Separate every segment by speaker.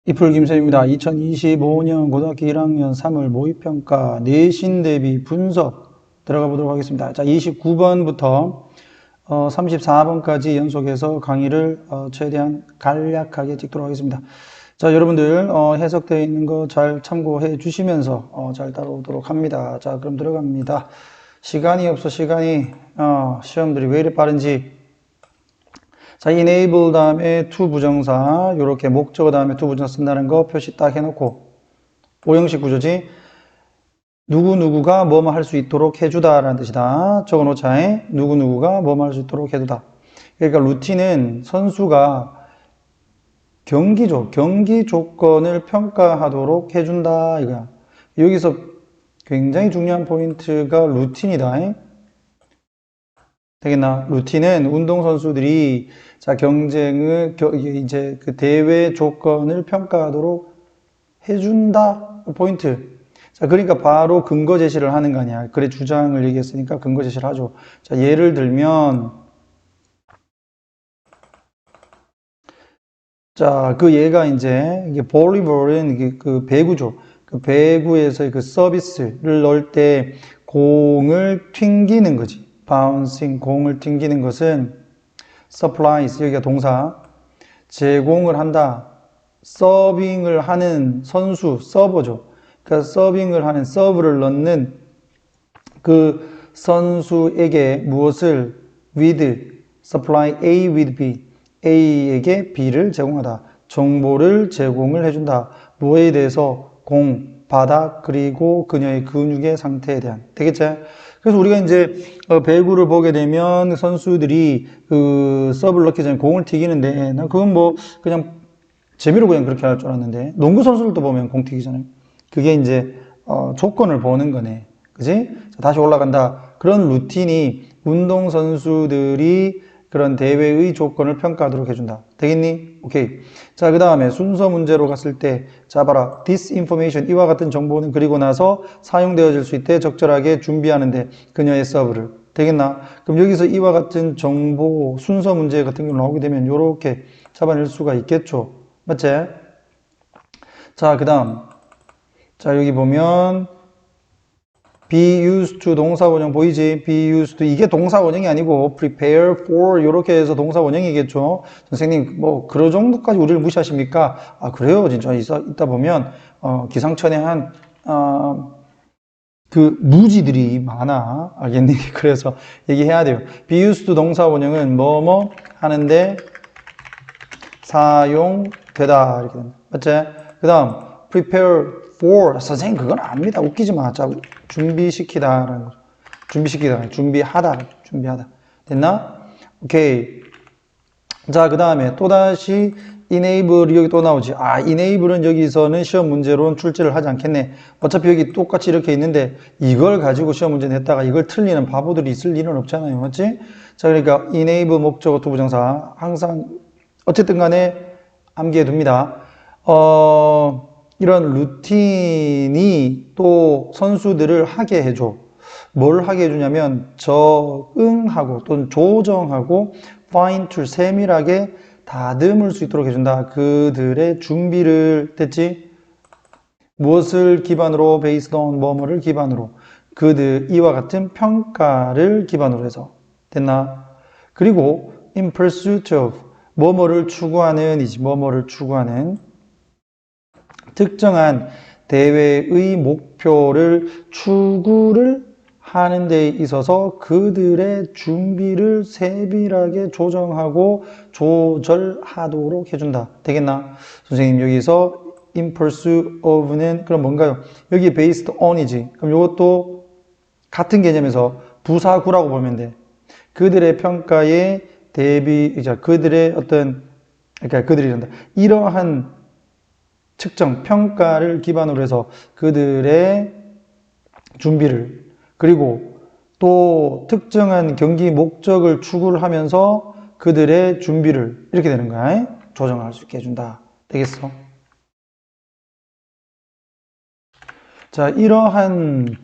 Speaker 1: 이풀 김쌤입니다. 2025년 고등학교 1학년 3월 모의평가 내신 대비 분석 들어가 보도록 하겠습니다. 자, 29번부터 34번까지 연속해서 강의를 최대한 간략하게 찍도록 하겠습니다. 자, 여러분들 해석되어 있는 거 잘 참고해 주시면서 잘 따라오도록 합니다. 자, 그럼 들어갑니다. 시간이 없어. 시험들이 왜 이렇게 빠른지. 자, enable 다음에 to 부정사, 요렇게 목적어 다음에 to 부정사 쓴다는 거 표시 딱 해놓고, 오형식 구조지. 누구누구가 뭐뭐 할 수 있도록 해주다 라는 뜻이다. 적어 놓자. 누구누구가 뭐뭐 할 수 있도록 해주다. 그러니까 루틴은 선수가 경기 조건을 평가하도록 해준다, 이거야. 여기서 굉장히 중요한 포인트가 루틴이다. 되겠나? 루틴은 운동선수들이 자, 경쟁을, 이제 그 대회 조건을 평가하도록 해준다. 포인트. 자, 그러니까 바로 근거 제시를 하는 거 아니야. 그래, 주장을 얘기했으니까 근거 제시를 하죠. 자, 예를 들면, 자, 그 얘가 이제, 이게 볼리볼은 이게 그 배구죠. 그 배구에서 그 서비스를 넣을 때 공을 튕기는 거지. 바운싱, 공을 튕기는 것은 supplies, 여기가 동사, 제공을 한다. 서빙을 하는 선수, 서버죠. 그러니까 서빙을 하는, 서브를 넣는 그 선수에게 무엇을 with, supply A with B, A에게 B를 제공하다. 정보를 제공을 해준다. 뭐에 대해서? 공, 바닥, 그리고 그녀의 근육의 상태에 대한. 되겠죠? 그래서 우리가 이제 배구를 보게 되면 선수들이 그 서브를 넣기 전에 공을 튀기는데, 난 그건 뭐 그냥 재미로 그냥 그렇게 할 줄 알았는데, 농구 선수들도 보면 공 튀기잖아요. 그게 이제 조건을 보는 거네. 그지? 자, 다시 올라간다. 그런 루틴이 운동 선수들이 그런 대회의 조건을 평가하도록 해준다. 되겠니? 오케이. 자, 그 다음에 순서 문제로 갔을 때, 자, 봐라. This information, 이와 같은 정보는 그리고 나서 사용되어질 수 있대 적절하게 준비하는데 그녀의 서브를. 되겠나? 그럼 여기서 이와 같은 정보, 순서 문제 같은 경우 나오게 되면 이렇게 잡아낼 수가 있겠죠. 맞지? 자, 그 다음. 자, 여기 보면 be used to 동사 원형 보이지? be used to 이게 동사 원형이 아니고 prepare for 이렇게 해서 동사 원형이겠죠. 선생님 뭐 그런 정도까지 우리를 무시하십니까? 아 그래요? 진짜 있다 보면 기상천외한 그 무지들이 많아. 알겠니? 그래서 얘기해야 돼요. be used to 동사 원형은 뭐뭐 하는데 사용되다 이렇게 됩니다. 맞지? 그 다음 prepare for 선생님 그건 압니다. 웃기지 마. 자, 준비시키다라는 거죠. 준비하다. 됐나? 오케이. 자, 그 다음에 또다시 enable이 여기 또 나오지. 아, enable은 여기서는 시험 문제로는 출제를 하지 않겠네. 어차피 여기 똑같이 이렇게 있는데 이걸 가지고 시험 문제 냈다가 이걸 틀리는 바보들이 있을 일은 없잖아요. 맞지? 자, 그러니까 enable 목적어 두 부정사 항상 어쨌든 간에 암기해 둡니다. 이런 루틴이 또 선수들을 하게 해줘. 뭘 하게 해주냐면 적응하고 또는 조정하고 fine tune 세밀하게 다듬을 수 있도록 해준다. 그들의 준비를 됐지? 무엇을 기반으로 based on 뭐뭐를 기반으로 그들 이와 같은 평가를 기반으로 해서 됐나? 그리고 in pursuit of 뭐뭐를 추구하는 특정한 대회의 목표를 추구를 하는 데 있어서 그들의 준비를 세밀하게 조정하고 조절하도록 해준다. 되겠나? 선생님 여기서 in pursuit of는 그럼 뭔가요? 여기 based on이지. 그럼 이것도 같은 개념에서 부사구라고 보면 돼. 그들의 평가에 대비, 그들의 그러니까 그들이란다. 이러한 측정, 평가를 기반으로 해서 그들의 준비를 그리고 또 특정한 경기 목적을 추구를 하면서 그들의 준비를 이렇게 되는 거야. 조정할 수 있게 해준다. 되겠어? 자, 이러한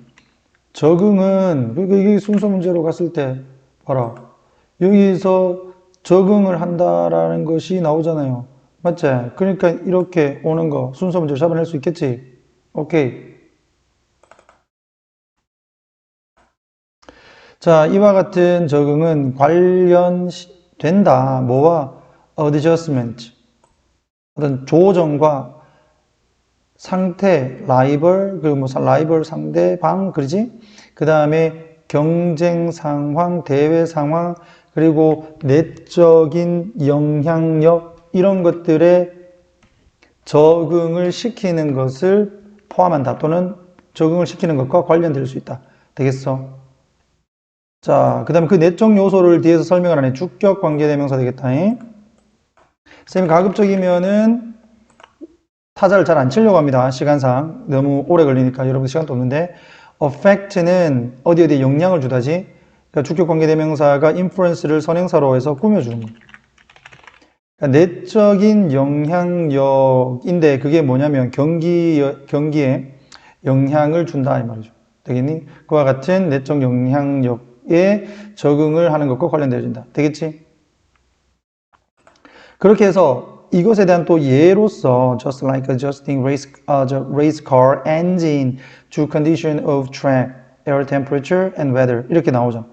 Speaker 1: 적응은 여기 순서 문제로 갔을 때 봐라. 여기서 적응을 한다라는 것이 나오잖아요. 맞지? 그러니까 이렇게 오는 거 순서 문제로 잡아낼 수 있겠지? 오케이. 자, 이와 같은 적응은 관련된다. 뭐와? adjustment. 어떤 조정과 상태, 라이벌, 그리고 뭐 라이벌 상대방, 그러지? 그 다음에 경쟁 상황, 대외 상황, 그리고 내적인 영향력, 이런 것들에 적응을 시키는 것을 포함한다. 또는 적응을 시키는 것과 관련될 수 있다. 되겠어? 자, 그 다음에 그 내적 요소를 뒤에서 설명을 하네. 주격 관계대명사 되겠다. 쌤이 가급적이면은 타자를 잘 안 치려고 합니다. 시간상. 너무 오래 걸리니까 여러분 시간도 없는데. affect는 어디에 영향을 주다지. 그러니까 주격 관계대명사가 influence를 선행사로 해서 꾸며주는 거. 그러니까 내적인 영향력인데 그게 뭐냐면 경기에 영향을 준다 이 말이죠. 되겠니? 그와 같은 내적 영향력에 적응을 하는 것과 관련되어진다. 되겠지? 그렇게 해서 이것에 대한 또 예로서 just like adjusting race car engine to condition of track, air temperature and weather 이렇게 나오죠.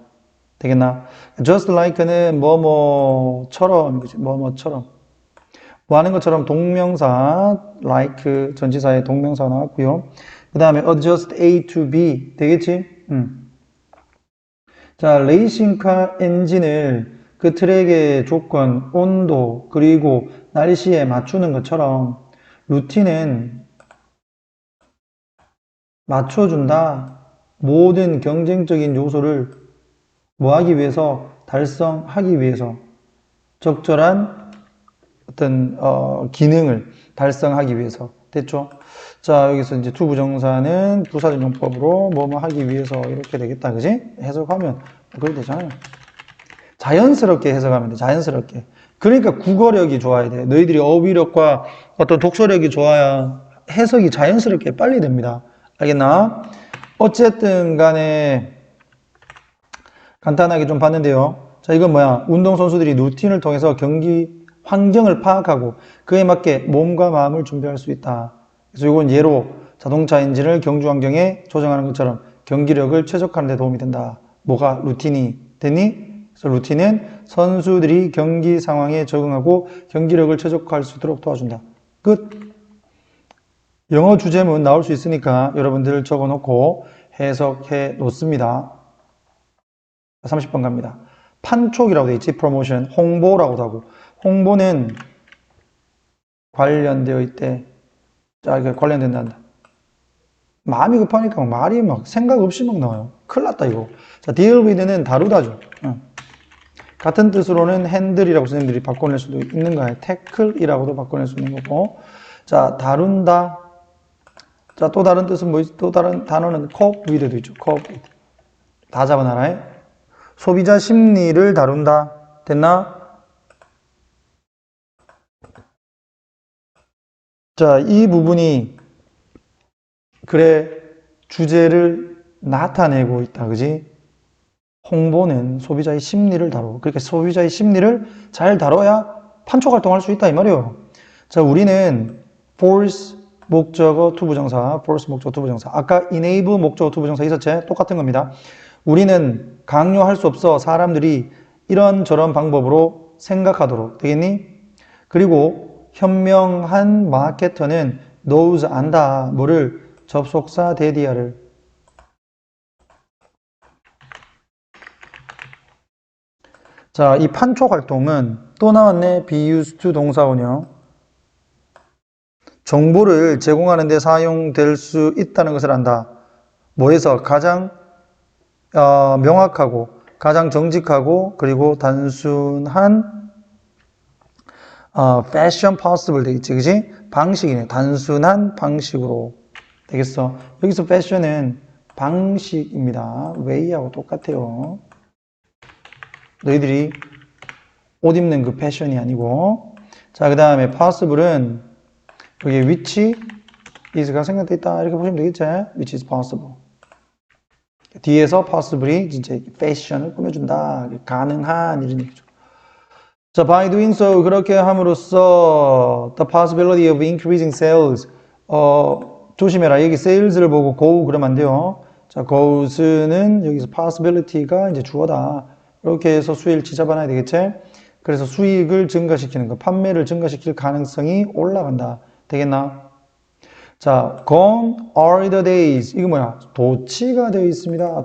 Speaker 1: 되겠나? just like는 뭐뭐처럼 뭐뭐처럼 뭐 하는 것처럼 동명사 like 전치사의 동명사 나왔고요. 그 다음에 adjust A to B 되겠지? 자, 레이싱카 엔진을 그 트랙의 조건, 온도, 그리고 날씨에 맞추는 것처럼 루틴은 맞춰준다. 모든 경쟁적인 요소를 뭐 하기 위해서? 달성하기 위해서. 적절한 어떤 기능을 달성하기 위해서. 됐죠? 자, 여기서 이제 투부정사는 부사전용법으로 뭐뭐 하기 위해서 이렇게 되겠다. 그지? 해석하면 그렇게 되잖아요. 자연스럽게 해석하면 돼. 자연스럽게. 그러니까 국어력이 좋아야 돼. 너희들이 어휘력과 어떤 독서력이 좋아야 해석이 자연스럽게 빨리 됩니다. 알겠나? 어쨌든 간에 간단하게 좀 봤는데요. 자, 이건 뭐야? 운동선수들이 루틴을 통해서 경기 환경을 파악하고 그에 맞게 몸과 마음을 준비할 수 있다. 그래서 이건 예로 자동차 엔진을 경주 환경에 조정하는 것처럼 경기력을 최적화하는 데 도움이 된다. 뭐가? 루틴이 됐니? 그래서 루틴은 선수들이 경기 상황에 적응하고 경기력을 최적화할 수 있도록 도와준다. 끝. 영어 주제문 나올 수 있으니까 여러분들 적어놓고 해석해 놓습니다. 30번 갑니다. 판촉이라고 돼 있지. 프로모션, 홍보라고도 하고. 홍보는 관련되어 있대. 자, 이게 관련된다. 마음이 급하니까 말이 막 생각 없이 막 나와요. 큰일 났다, 이거. 자, deal with는 다루다죠. 같은 뜻으로는 핸들이라고 선생님들이 바꿔낼 수도 있는 거예요. 태클이라고도 바꿔낼 수 있는 거고. 자, 다룬다. 자, 또 다른 뜻은 뭐, 또 다른 단어는 cope with도 있죠. cope with. 다 잡아놔라. 소비자 심리를 다룬다. 됐나? 자, 이 부분이 그래 주제를 나타내고 있다. 그지? 홍보는 소비자의 심리를 다루고 그렇게 소비자의 심리를 잘 다뤄야 판촉 활동할 수 있다 이 말이에요. 자, 우리는 force 목적어 투부정사, force 목적어 투부정사. 아까 enable 목적어 투부정사 있었지? 똑같은 겁니다. 우리는 강요할 수 없어 사람들이 이런저런 방법으로 생각하도록 되겠니? 그리고 현명한 마케터는 knows 안다. 뭐를? 접속사 대디아를. 자, 이 판촉 활동은 또 나왔네. be used to 동사원형. 정보를 제공하는 데 사용될 수 있다는 것을 안다. 뭐에서? 가장 명확하고 가장 정직하고 그리고 단순한 fashion possible 되겠지, 그지? 방식이네. 단순한 방식으로 되겠어. 여기서 fashion은 방식입니다. way하고 똑같아요. 너희들이 옷 입는 그 패션이 아니고. 자, 그 다음에 possible은 여기 which is가 생략되어 있다 이렇게 보시면 되겠지? which is possible. 뒤에서 possible이 진짜 fashion을 꾸며준다. 가능한 이런 얘기죠. 자, by doing so, 그렇게 함으로써 the possibility of increasing sales. 조심해라. 여기 sales를 보고 go 그러면 안 돼요. 자, goes는 여기서 possibility가 이제 주어다. 이렇게 해서 수익을 지잡아놔야 되겠지? 그래서 수익을 증가시키는 거, 판매를 증가시킬 가능성이 올라간다. 되겠나? 자, gone are the days. 이거 뭐야? 도치가 되어 있습니다.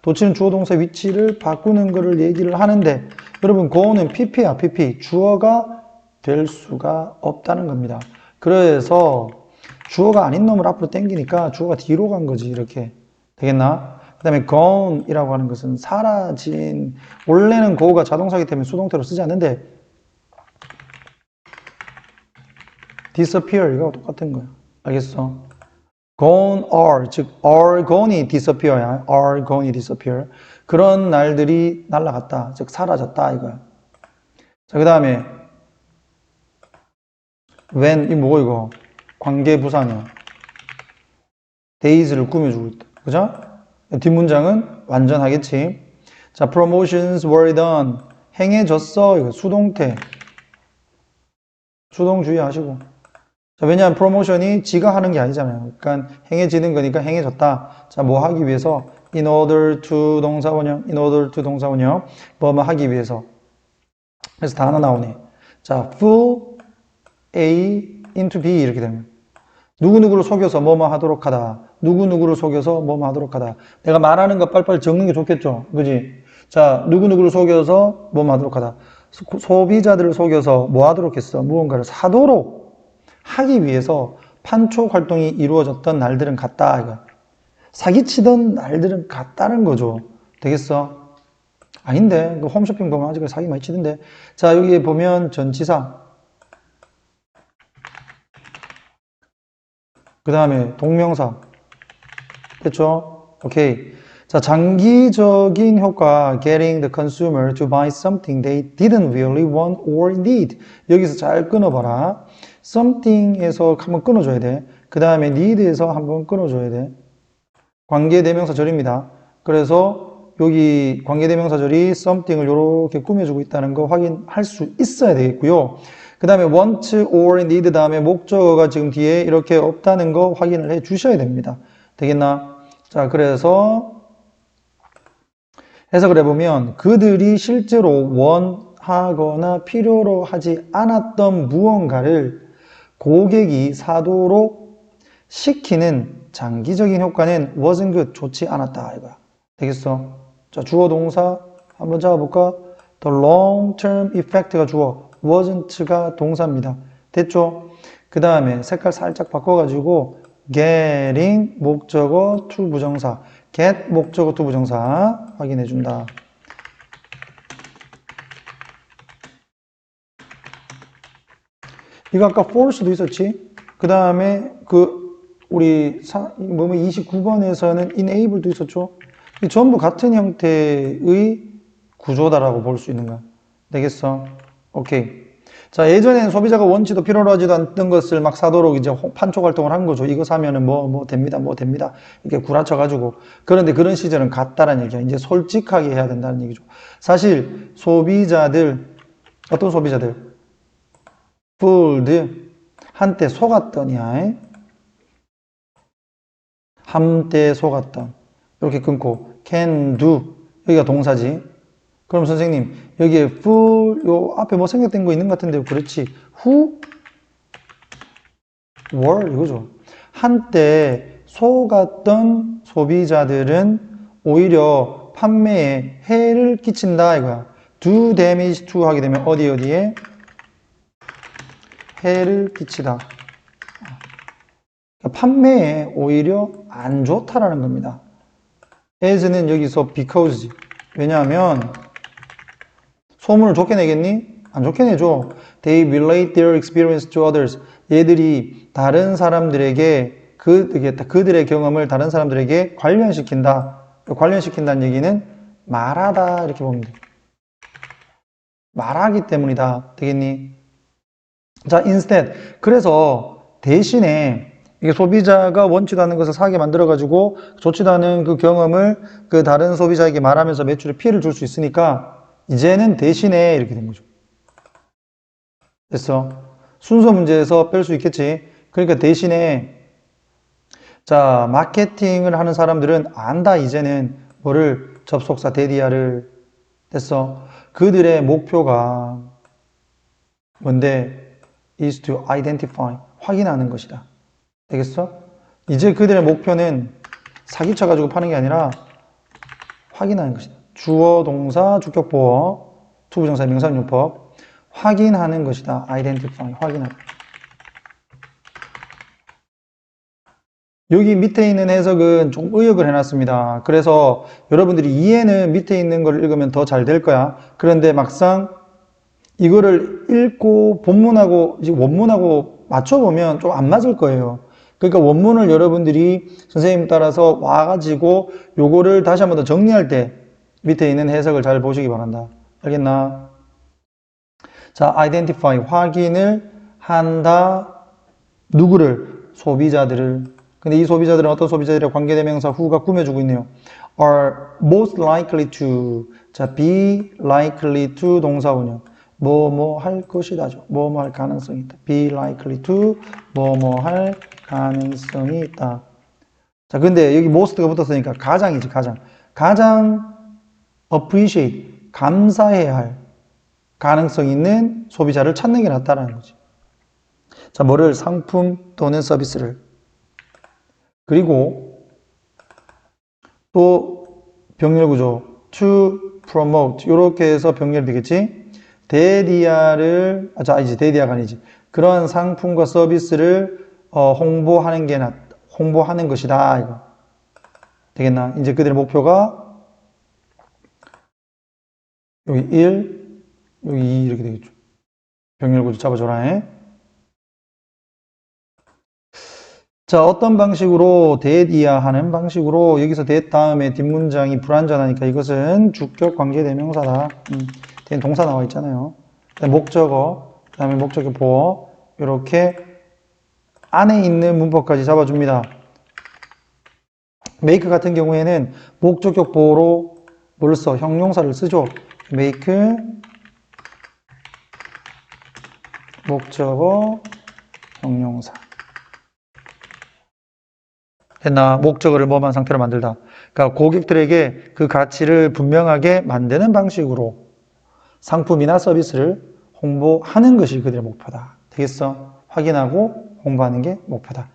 Speaker 1: 도치는 주어 동사 위치를 바꾸는 거를 얘기를 하는데, 여러분, gone은 pp야, pp. 주어가 될 수가 없다는 겁니다. 그래서 주어가 아닌 놈을 앞으로 당기니까 주어가 뒤로 간 거지, 이렇게. 되겠나? 그 다음에 gone이라고 하는 것은 사라진, 원래는 go가 자동사이기 때문에 수동태로 쓰지 않는데, disappear, 이거 똑같은 거야. 알겠어? gone are, 즉, are gone이 disappear야. are gone이 disappear. 그런 날들이 날아갔다. 즉, 사라졌다, 이거야. 자, 그 다음에, when, 이 뭐고, 이거? 관계부사냐. days를 꾸며주고 있다. 그죠? 뒷문장은 완전하겠지. 자, promotions were done. 행해졌어. 이거 수동태. 수동 주의하시고. 자, 왜냐하면 프로모션이 지가 하는 게 아니잖아요. 그러니까 행해지는 거니까 행해졌다. 자, 뭐 하기 위해서? in order to 동사원형, in order to 동사원형. 뭐 하기 위해서. 그래서 다 하나 나오네. 자, fool A into B 이렇게 되면 누구누구를 속여서 뭐뭐 하도록 하다. 누구누구를 속여서 뭐뭐 하도록 하다. 내가 말하는 거 빨리빨리 적는 게 좋겠죠. 그지? 자, 누구누구를 속여서 뭐뭐 하도록 하다. 소비자들을 속여서 뭐 하도록 했어? 무언가를 사도록 하기 위해서 판촉 활동이 이루어졌던 날들은 같다. 이거. 사기치던 날들은 같다는 거죠. 되겠어? 아닌데. 그 홈쇼핑 보면 아직 사기 많이 치던데. 자, 여기 보면 전치사. 그 다음에 동명사. 됐죠? 오케이. 자, 장기적인 효과. Getting the consumer to buy something they didn't really want or need. 여기서 잘 끊어봐라. something에서 한번 끊어줘야 돼. 그 다음에 need에서 한번 끊어줘야 돼. 관계대명사절입니다. 그래서 여기 관계대명사절이 something을 이렇게 꾸며주고 있다는 거 확인할 수 있어야 되겠고요. 그 다음에 want or need 다음에 목적어가 지금 뒤에 이렇게 없다는 거 확인을 해 주셔야 됩니다. 되겠나? 자, 그래서 해석을 해보면 그들이 실제로 원하거나 필요로 하지 않았던 무언가를 고객이 사도록 시키는 장기적인 효과는 wasn't good, 좋지 않았다 이거야. 되겠어? 자, 주어 동사 한번 잡아볼까? The long-term effect가 주어, wasn't가 동사입니다. 됐죠? 그 다음에 색깔 살짝 바꿔가지고 getting 목적어 to 부정사, get 목적어 to 부정사 확인해준다. 이거 아까 force도 있었지? 그 다음에 우리 29번에서는 enable도 있었죠? 전부 같은 형태의 구조다라고 볼 수 있는 거야. 되겠어? 오케이. 자, 예전에는 소비자가 원치도 필요로 하지도 않던 것을 막 사도록 이제 판촉 활동을 한 거죠. 이거 사면은 뭐 됩니다. 이렇게 구라쳐가지고. 그런데 그런 시절은 같다라는 얘기야. 이제 솔직하게 해야 된다는 얘기죠. 사실 소비자들, 어떤 소비자들? fooled, 한때 속았더니야. 한때 속았던. 이렇게 끊고 can do, 여기가 동사지. 그럼 선생님 여기에 fool, 요 앞에 뭐 생략된 거 있는 것 같은데 그렇지. who were 이거죠. 한때 속았던 소비자들은 오히려 판매에 해를 끼친다 이거야. do damage to 하게 되면 어디에 해를 끼치다. 판매에 오히려 안 좋다라는 겁니다. as는 여기서 because지. 왜냐하면 소문을 좋게 내겠니? 안 좋게 내줘. They relate their experience to others. 얘들이 다른 사람들에게 그들의 경험을 다른 사람들에게 관련시킨다. 관련시킨다는 얘기는 말하다 이렇게 보면 돼. 말하기 때문이다. 되겠니? 자, instead. 그래서 대신에 이게 소비자가 원치도 않는 것을 사게 만들어가지고 좋지도 않은 그 경험을 그 다른 소비자에게 말하면서 매출에 피해를 줄 수 있으니까 이제는 대신에 이렇게 된 거죠. 됐어. 순서 문제에서 뺄 수 있겠지. 그러니까 대신에 자, 마케팅을 하는 사람들은 안다. 이제는 뭐를 접속사 데디아를 됐어. 그들의 목표가 뭔데? is to identify 확인하는 것이다. 되겠어? 이제 그들의 목표는 사기쳐가지고 파는 게 아니라 확인하는 것이다. 주어, 동사, 주격보어, 투부정사, 명사용법 확인하는 것이다. identify 확인하다. 여기 밑에 있는 해석은 좀 의역을 해놨습니다. 그래서 여러분들이 이해는 밑에 있는 걸 읽으면 더 잘 될 거야. 그런데 막상 이거를 읽고 본문하고 원문하고 맞춰보면 좀 안 맞을 거예요. 그러니까 원문을 여러분들이 선생님 따라서 와가지고 요거를 다시 한번 더 정리할 때 밑에 있는 해석을 잘 보시기 바란다. 알겠나? 자, identify 확인을 한다. 누구를? 소비자들을. 근데 이 소비자들은 어떤 소비자들이라 관계대명사 who가 꾸며주고 있네요. are most likely to. 자, be likely to 동사원형. 뭐뭐 할 것이다죠. 뭐뭐 할 가능성이 있다. be likely to 뭐뭐 할 가능성이 있다. 자, 근데 여기 most가 붙었으니까 가장이지, 가장. 가장 appreciate, 감사해야 할 가능성 있는 소비자를 찾는 게 낫다라는 거지. 자, 뭐를? 상품 또는 서비스를. 그리고 또 병렬 구조 to promote 이렇게 해서 병렬이 되겠지. 데디아를 이제 데디아가 아니지. 그런 상품과 서비스를 홍보하는 게 홍보하는 것이다 이거. 되겠나? 이제 그들의 목표가 여기 1, 여기 2 이렇게 되겠죠. 병렬 구조 잡아줘라. 자, 어떤 방식으로 데디아 하는 방식으로 여기서 데 다음에 뒷문장이 불완전하니까 이것은 주격 관계대명사다. 뒤에 동사 나와 있잖아요. 목적어, 그 다음에 목적의 보어 이렇게 안에 있는 문법까지 잡아줍니다. make 같은 경우에는 목적격 보어로 뭘 써? 형용사를 쓰죠. make 목적어 형용사. 됐나? 목적어를 뭐만 상태로 만들다. 그러니까 고객들에게 그 가치를 분명하게 만드는 방식으로 상품이나 서비스를 홍보하는 것이 그들의 목표다. 되겠어? 확인하고 홍보하는 게 목표다.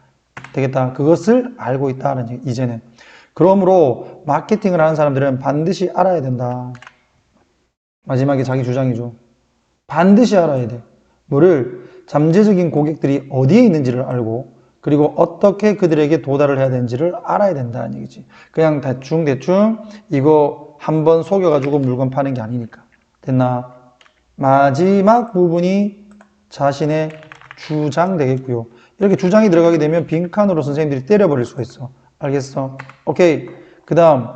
Speaker 1: 되겠다. 그것을 알고 있다는 얘기, 이제는. 그러므로 마케팅을 하는 사람들은 반드시 알아야 된다. 마지막에 자기 주장이죠. 반드시 알아야 돼. 뭐를? 잠재적인 고객들이 어디에 있는지를 알고 그리고 어떻게 그들에게 도달을 해야 되는지를 알아야 된다는 얘기지. 그냥 대충 이거 한번 속여가지고 물건 파는 게 아니니까. 됐나? 마지막 부분이 자신의 주장 되겠고요. 이렇게 주장이 들어가게 되면 빈칸으로 선생님들이 때려버릴 수가 있어. 알겠어? 오케이. 그 다음.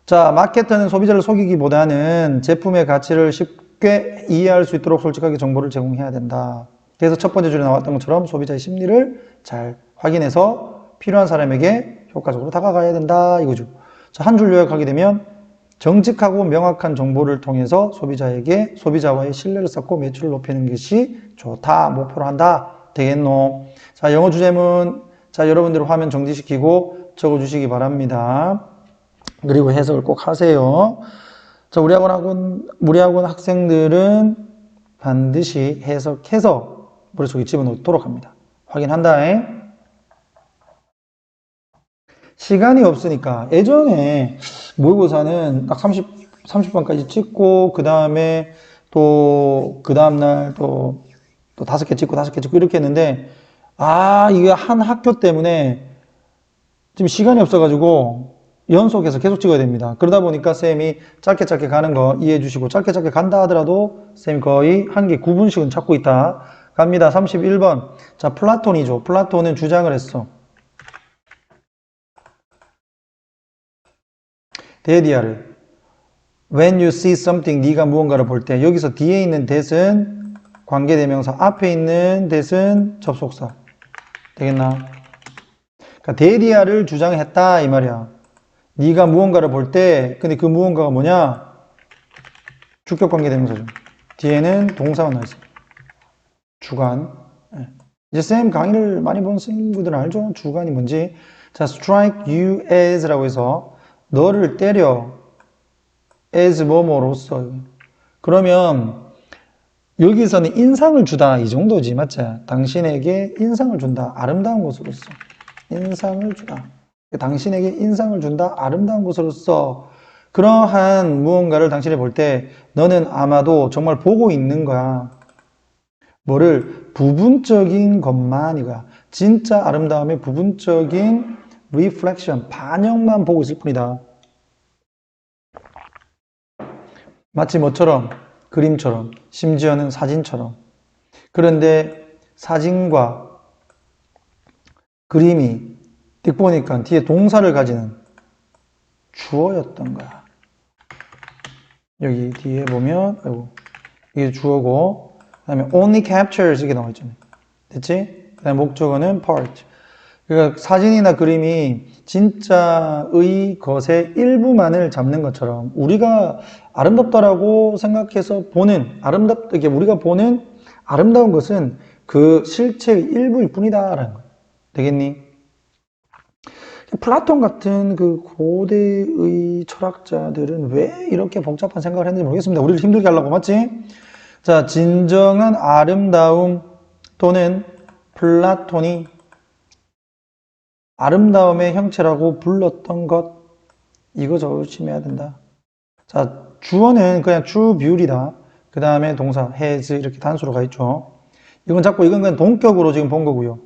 Speaker 1: 자, 마케터는 소비자를 속이기보다는 제품의 가치를 쉽게 이해할 수 있도록 솔직하게 정보를 제공해야 된다. 그래서 첫 번째 줄에 나왔던 것처럼 소비자의 심리를 잘 확인해서 필요한 사람에게 효과적으로 다가가야 된다 이거죠. 자, 한 줄 요약하게 되면 정직하고 명확한 정보를 통해서 소비자와의 신뢰를 쌓고 매출을 높이는 것이 좋다, 목표로 한다. 되겠노? 자, 영어 주제문, 자, 여러분들 화면 정지시키고 적어주시기 바랍니다. 그리고 해석을 꼭 하세요. 자, 우리 학원 학생들은 반드시 해석해서 머릿속에 집어넣도록 합니다. 확인한다. 시간이 없으니까 예전에 모의고사는 딱 30번까지 찍고 그 다음에 또 그 다음날 또 5개 찍고 이렇게 했는데 이게 한 학교 때문에 지금 시간이 없어가지고 연속해서 계속 찍어야 됩니다. 그러다 보니까 쌤이 짧게 가는 거 이해해 주시고 짧게 간다 하더라도 쌤이 거의 한 개 9분씩은 찾고 있다. 갑니다. 31번. 자, 플라톤이죠. 플라톤은 주장을 했어. 데디아를. When you see something, 네가 무언가를 볼 때, 여기서 뒤에 있는 that은 관계대명사, 앞에 있는 that은 접속사. 되겠나? 그러니까 데디아를 주장했다 이 말이야. 네가 무언가를 볼 때, 근데 그 무언가가 뭐냐? 주격 관계 대명사죠. 뒤에는 동사가 나있어요. 주관. 네. 이제 쌤 강의를 많이 본 친구들은 알죠? 주관이 뭔지. 자, strike you as라고 해서 너를 때려 as 뭐뭐로써. 그러면 여기서는 인상을 주다 이 정도지, 맞지? 당신에게 인상을 준다. 아름다운 것으로서. 인상을 주다. 당신에게 인상을 준다. 아름다운 것으로서. 그러한 무언가를 당신이 볼 때 너는 아마도 정말 보고 있는 거야. 뭐를? 부분적인 것만 이거야. 진짜 아름다움의 부분적인 reflection, 반영만 보고 있을 뿐이다. 마치 뭐처럼? 그림처럼, 심지어는 사진처럼. 그런데 사진과 그림이 딱 보니까 뒤에 동사를 가지는 주어였던 거야. 여기 뒤에 보면, 아이고, 이게 주어고, 그 다음에 only captures 이게 나와 있잖아요. 됐지? 그 다음에 목적어는 part. 그러니까 사진이나 그림이 진짜의 것의 일부만을 잡는 것처럼 우리가 아름답다라고 생각해서 보는 이게 우리가 보는 아름다운 것은 그 실체의 일부일 뿐이다라는 거예요. 되겠니? 플라톤 같은 그 고대의 철학자들은 왜 이렇게 복잡한 생각을 했는지 모르겠습니다. 우리를 힘들게 하려고, 맞지? 자, 진정한 아름다움 또는 플라톤이 아름다움의 형체라고 불렀던 것, 이거 조심해야 된다. 자, 주어는 그냥 true beauty다. 그 다음에 동사 has 이렇게 단수로 가 있죠. 이건 자꾸 이건 그냥 동격으로 지금 본 거고요.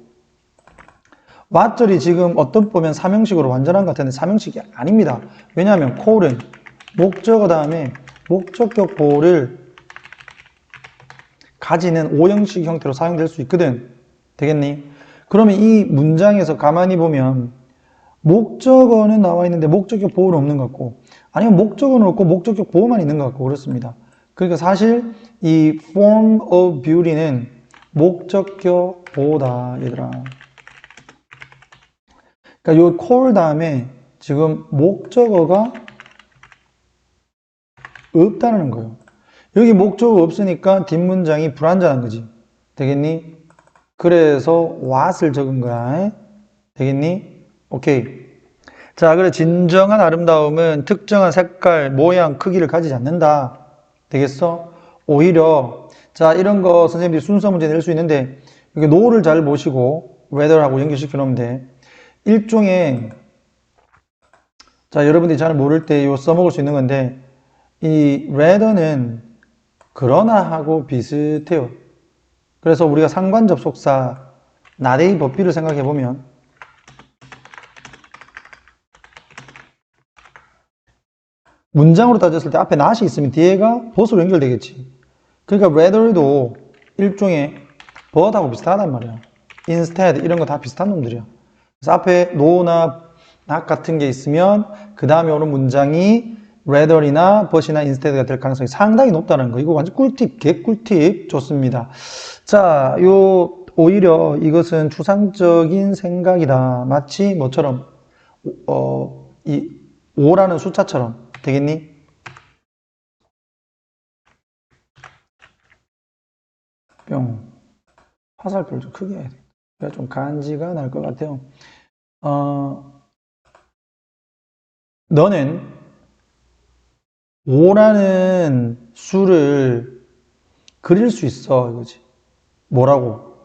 Speaker 1: what절이 지금 어떤 보면 삼형식으로 완전한 것 같은데 삼형식이 아닙니다. 왜냐하면 call은 목적어 다음에 목적격 보호를 가지는 오형식 형태로 사용될 수 있거든. 되겠니? 그러면 이 문장에서 가만히 보면 목적어는 나와 있는데 목적격 보호는 없는 것 같고, 아니면 목적어는 없고 목적격 보호만 있는 것 같고 그렇습니다. 그러니까 사실 이 form of beauty는 목적격 보호다, 얘들아. 그러니까 요 call 다음에 지금 목적어가 없다는 거예요. 여기 목적어 없으니까 뒷문장이 불완전한 거지. 되겠니? 그래서 what을 적은 거야. 되겠니? 오케이. 자, 그래 진정한 아름다움은 특정한 색깔, 모양, 크기를 가지지 않는다. 되겠어? 오히려 자, 이런 거 선생님들이 순서 문제 낼 수 있는데 여기 no를 잘 보시고 whether하고 연결시켜 놓으면 돼. 일종의 자, 여러분들이 잘 모를 때 이거 써먹을 수 있는 건데 이 rather는 그러나 하고 비슷해요. 그래서 우리가 상관 접속사 not A but B를 생각해 보면 문장으로 따졌을 때 앞에 not이 있으면 뒤에가 but으로 연결되겠지. 그러니까 rather도 일종의 but하고 비슷하단 말이야. instead 이런 거 다 비슷한 놈들이야. 그래서 앞에 no나 not 같은 게 있으면 그 다음에 오는 문장이 rather이나 but이나 instead가 될 가능성이 상당히 높다는 거. 이거 완전 꿀팁, 개꿀팁. 좋습니다. 자, 오히려 이것은 추상적인 생각이다. 마치 뭐처럼, 이 5라는 숫자처럼. 되겠니? 뿅. 화살표를 좀 크게 해야 돼. 그래야 좀 간지가 날 것 같아요. 너는 5라는 수를 그릴 수 있어, 이거지. 뭐라고?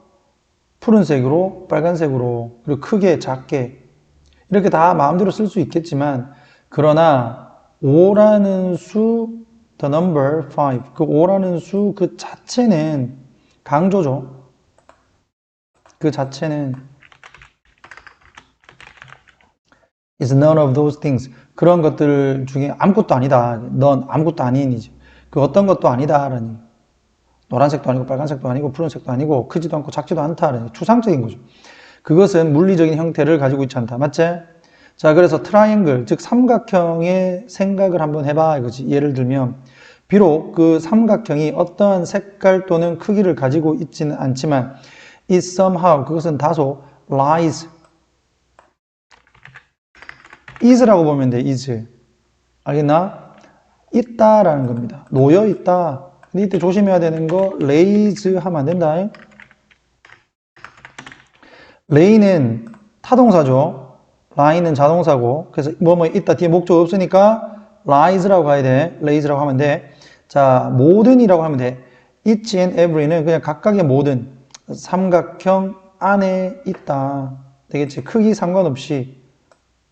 Speaker 1: 푸른색으로, 빨간색으로, 그리고 크게, 작게. 이렇게 다 마음대로 쓸 수 있겠지만, 그러나 5라는 수, the number 5, 그 5라는 수 그 자체는 강조죠. 그 자체는 is none of those things. 그런 것들 중에 아무것도 아니다. 넌 아무것도 아닌이지. 그 어떤 것도 아니다라니. 노란색도 아니고 빨간색도 아니고 푸른색도 아니고 크지도 않고 작지도 않다라니. 추상적인 거죠. 그것은 물리적인 형태를 가지고 있지 않다. 맞지? 자, 그래서 트라이앵글, 즉 삼각형의 생각을 한번 해봐 이거지. 예를 들면 비록 그 삼각형이 어떠한 색깔 또는 크기를 가지고 있지는 않지만 it somehow, 그것은 다소 lies, is라고 보면 돼. is. 알겠나? 있다라는 겁니다. 놓여 있다. 근데 이때 조심해야 되는 거 raise 하면 안 된다. lay는 타동사죠. lie는 자동사고 그래서 뭐뭐 있다 뒤에 목적 없으니까 lies라고 가야 돼. lays라고 하면 돼. 자, 모든이라고 하면 돼. each and every는 그냥 각각의 모든 삼각형 안에 있다. 되겠지? 크기 상관없이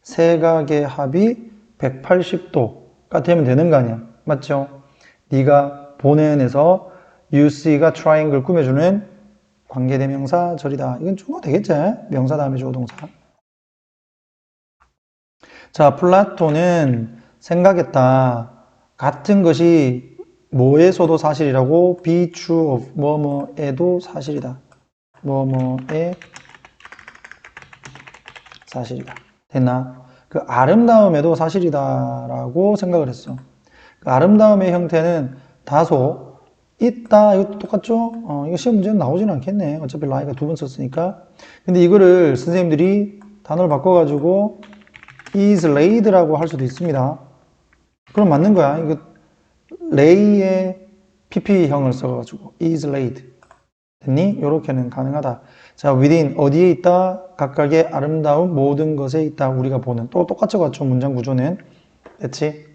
Speaker 1: 세각의 합이 180도가 되면 되는 거 아니야. 맞죠? 네가 보는 애에서 you see가 triangle 꾸며주는 관계대명사 절이다. 이건 주어 되겠지? 명사 다음에 주어 동사. 자, 플라톤은 생각했다. 같은 것이 뭐에서도 사실이라고 be true of 뭐뭐에도 사실이다. 뭐뭐에 사실이다. 됐나? 그 아름다움에도 사실이다라고 생각을 했어. 그 아름다움의 형태는 다소 있다. 이것도 똑같죠? 이거 시험 문제는 나오지는 않겠네. 어차피 lie가 두 번 썼으니까. 근데 이거를 선생님들이 단어를 바꿔가지고 is laid라고 할 수도 있습니다. 그럼 맞는 거야. 이거 lay의 pp형을 써가지고 is laid. 됐니? 이렇게는 가능하다. 자, within 어디에 있다? 각각의 아름다운 모든 것에 있다. 우리가 보는 또 똑같죠, 같죠? 문장 구조는 됐지?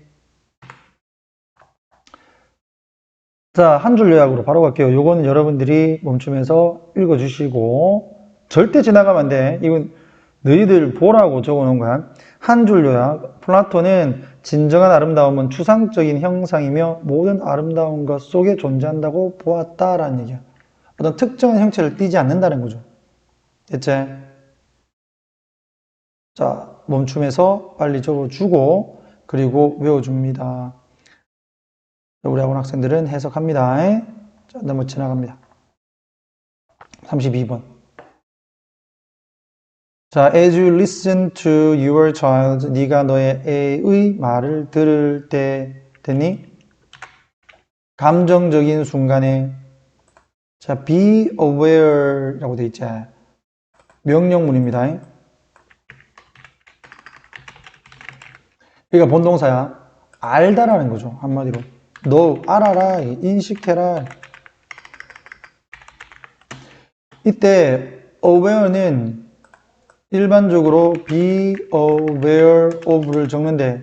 Speaker 1: 자, 한 줄 요약으로 바로 갈게요. 요거는 여러분들이 멈추면서 읽어주시고 절대 지나가면 안 돼. 이건 너희들 보라고 적어놓은 거야. 한 줄 요약. 플라톤은 진정한 아름다움은 추상적인 형상이며 모든 아름다운 것 속에 존재한다고 보았다라는 얘기야. 어떤 특정한 형체를 띠지 않는다는 거죠. 됐지? 자, 멈춤에서 빨리 적어주고 그리고 외워줍니다. 우리 학원 학생들은 해석합니다. 자, 넘어 지나갑니다. 32번. 자, as you listen to your child, 네가 너의 애의 말을 들을 때 됐니? 감정적인 순간에 자, be aware라고 돼 있지. 명령문입니다. 그러니까 본동사야. 알다라는 거죠. 한마디로. 너 알아라, 인식해라. 이때 aware는 일반적으로 be aware of를 적는데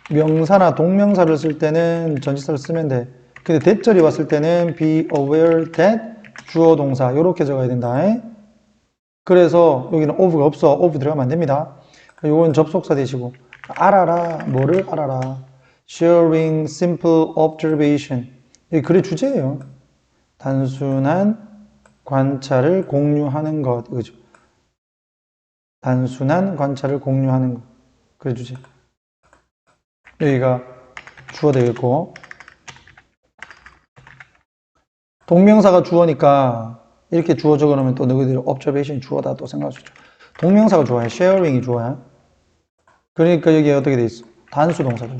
Speaker 1: 명사나 동명사를 쓸 때는 전치사를 쓰면 돼. 근데 대절이 왔을 때는 be aware that 주어 동사 이렇게 적어야 된다. 그래서 여기는 of가 없어. of 들어가면 안 됩니다. 이건 접속사 되시고 알아라, 뭐를 알아라. sharing simple observation 이 글의 주제예요. 단순한 관찰을 공유하는 것, 그죠? 단순한 관찰을 공유하는 것, 글의 주제. 여기가 주어 되겠고 동명사가 주어니까 이렇게 주어 적어놓으면 또 너희들이 observation이 주어다 또 생각할 수 있죠. 동명사가 주어야, sharing이 주어야. 그러니까 여기에 어떻게 돼 있어? 단수 동사들.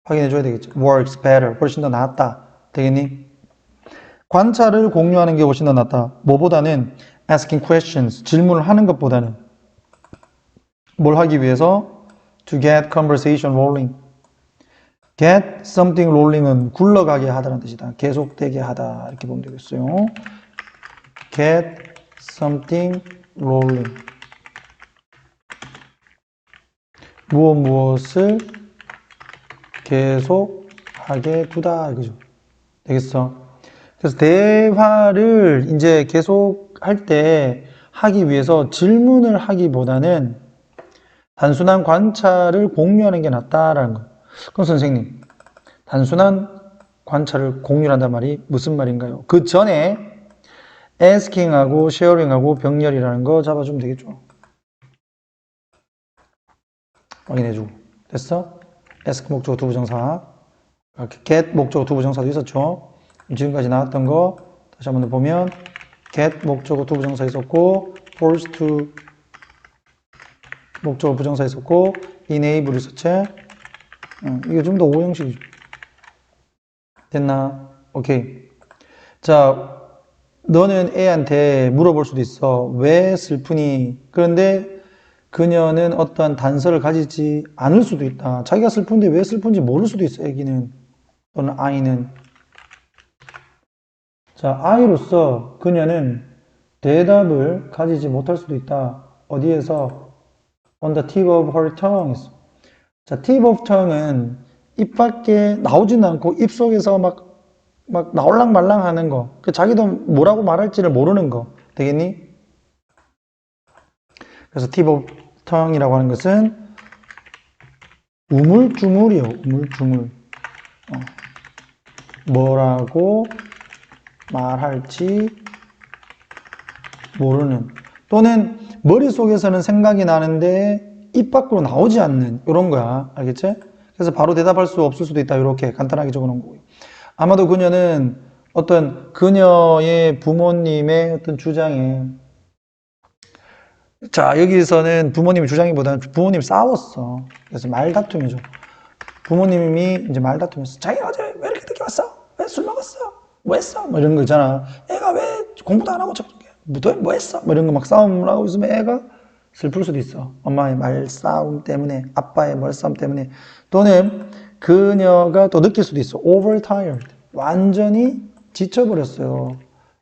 Speaker 1: 확인해줘야 되겠죠. works better. 훨씬 더 낫다. 되겠니? 관찰을 공유하는 게 훨씬 더 낫다. 뭐보다는 asking questions. 질문을 하는 것보다는 뭘 하기 위해서? to get conversation rolling. get something rolling은 굴러가게 하다는 뜻이다. 계속되게 하다. 이렇게 보면 되겠어요. get something rolling. 무엇을 계속하게 두다. 그죠? 되겠어? 그래서 대화를 이제 계속 할 때 하기 위해서 질문을 하기보다는 단순한 관찰을 공유하는 게 낫다라는 거. 그럼 선생님, 단순한 관찰을 공유한단 말이 무슨 말인가요? 그 전에 asking하고 sharing하고 병렬이라는 거 잡아주면 되겠죠. 확인해주고. 됐어? ask 목적어 두부정사. get 목적어 두부정사도 있었죠. 지금까지 나왔던 거 다시 한번 더 보면 get 목적어 두부정사 있었고 force to 목적어 부정사 있었고 enable 있었지. 이게 좀 더 오형식이죠. 됐나? 오케이. 자, 너는 애한테 물어볼 수도 있어. 왜 슬프니? 그런데 그녀는 어떠한 단서를 가지지 않을 수도 있다. 자기가 슬픈데 왜 슬픈지 모를 수도 있어, 애기는. 또는 아이는. 자, 아이로서 그녀는 대답을 가지지 못할 수도 있다. 어디에서? On the tip of her tongue. 자, tip of tongue은 입 밖에 나오지는 않고 입 속에서 막 나올랑 말랑 하는 거. 자기도 뭐라고 말할지를 모르는 거. 되겠니? 그래서 tip of tongue이라고 하는 것은 우물쭈물이요. 우물쭈물. 뭐라고 말할지 모르는. 또는 머릿속에서는 생각이 나는데 입 밖으로 나오지 않는 이런 거야. 알겠지? 그래서 바로 대답할 수 없을 수도 있다. 이렇게 간단하게 적어놓은 거고요. 아마도 그녀는 어떤 그녀의 부모님의 어떤 주장에, 자, 여기서는 부모님의 주장이보다는 부모님이 싸웠어. 그래서 말다툼이죠. 부모님이 이제 말다툼했어. 자기 어제 왜 이렇게 늦게 왔어? 왜 술 먹었어? 뭐 했어? 뭐 이런 거 있잖아. 애가 왜 공부도 안 하고 뭐 했어? 뭐 이런 거 막 싸움을 하고 있으면 애가 슬플 수도 있어. 엄마의 말싸움 때문에, 아빠의 말싸움 때문에. 또는 그녀가 또 느낄 수도 있어. overtired. 완전히 지쳐버렸어요.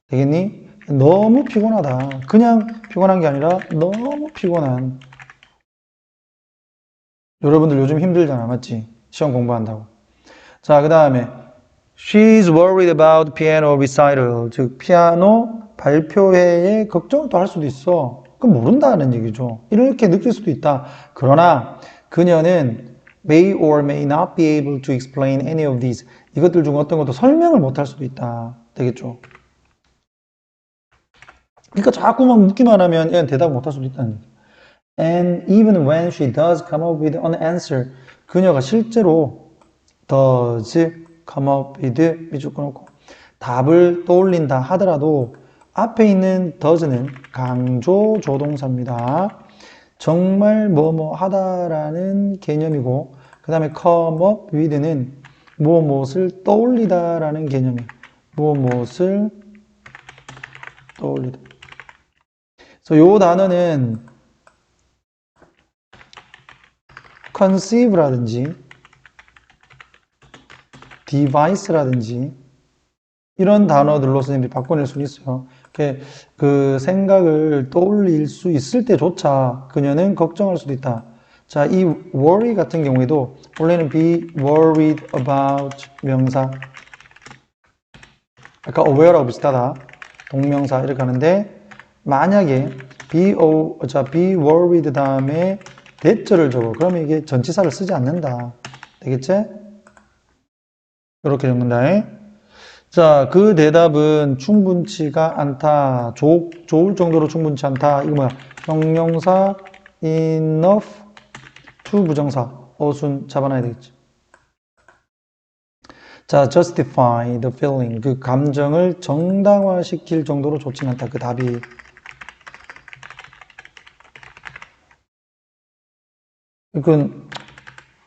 Speaker 1: 되겠니? 너무 피곤하다. 그냥 피곤한 게 아니라 너무 피곤한. 여러분들 요즘 힘들잖아. 맞지? 시험 공부한다고. 자, 그 다음에 She's worried about piano recital. 즉 피아노 발표회에 걱정을 또 할 수도 있어. 그건 모른다는 얘기죠. 이렇게 느낄 수도 있다. 그러나 그녀는 may or may not be able to explain any of these. 이것들 중 어떤 것도 설명을 못 할 수도 있다. 되겠죠? 그러니까 자꾸만 묻기만 하면 얘는 대답을 못 할 수도 있다는 얘기. And even when she does come up with an answer, 그녀가 실제로 does come up with 미주 끊고 답을 떠올린다 하더라도 앞에 있는 does는 강조 조동사입니다. 정말 뭐뭐 하다라는 개념이고 그 다음에 come up with는 무엇을 떠올리다라는 개념이에요. 무엇을 떠올리다. 그래서 요 단어는 conceive라든지 device라든지 이런 단어들로 선생님들이 바꿔낼 수 있어요. 그 생각을 떠올릴 수 있을 때조차 그녀는 걱정할 수도 있다. 자, 이 worry 같은 경우에도 원래는 be worried about 명사. 아까 aware하고 비슷하다. 동명사 이렇게 하는데 만약에 be worried 다음에 대절을 적어. 그러면 이게 전치사를 쓰지 않는다. 되겠지? 이렇게 적는다. 자, 그 대답은 충분치가 않다. 좋을 정도로 충분치 않다. 이거 뭐야? 형용사 enough to 부정사. 어순 잡아놔야 되겠지. 자, justify the feeling. 그 감정을 정당화시킬 정도로 좋진 않다. 그 답이. 이건